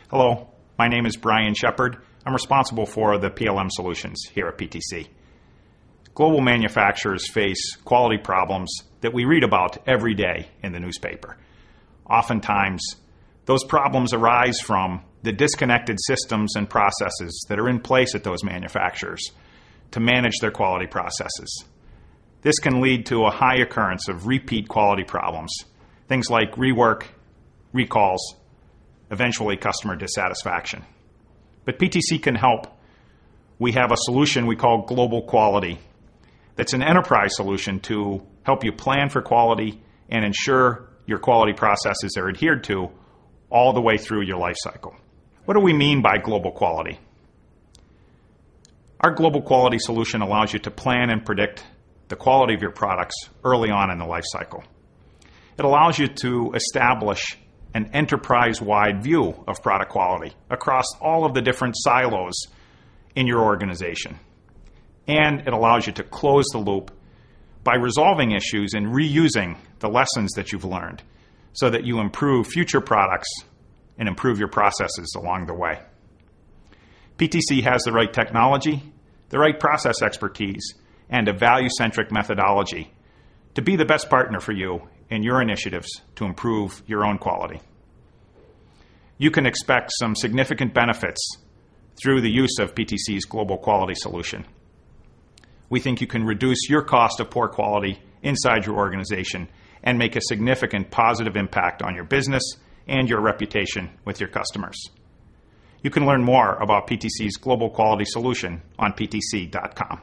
Hello, my name is Brian Shepard. I'm responsible for the PLM solutions here at PTC. Global manufacturers face quality problems that we read about every day in the newspaper. Oftentimes, those problems arise from the disconnected systems and processes that are in place at those manufacturers to manage their quality processes. This can lead to a high occurrence of repeat quality problems, things like rework, recalls, eventually customer dissatisfaction. But PTC can help. We have a solution we call Global Quality that's an enterprise solution to help you plan for quality and ensure your quality processes are adhered to all the way through your life cycle. What do we mean by global quality? Our Global Quality solution allows you to plan and predict the quality of your products early on in the life cycle. It allows you to establish an enterprise-wide view of product quality across all of the different silos in your organization. And it allows you to close the loop by resolving issues and reusing the lessons that you've learned so that you improve future products and improve your processes along the way. PTC has the right technology, the right process expertise, and a value-centric methodology to be the best partner for you in your initiatives to improve your own quality. You can expect some significant benefits through the use of PTC's Global Quality solution. We think you can reduce your cost of poor quality inside your organization and make a significant positive impact on your business and your reputation with your customers. You can learn more about PTC's Global Quality solution on ptc.com.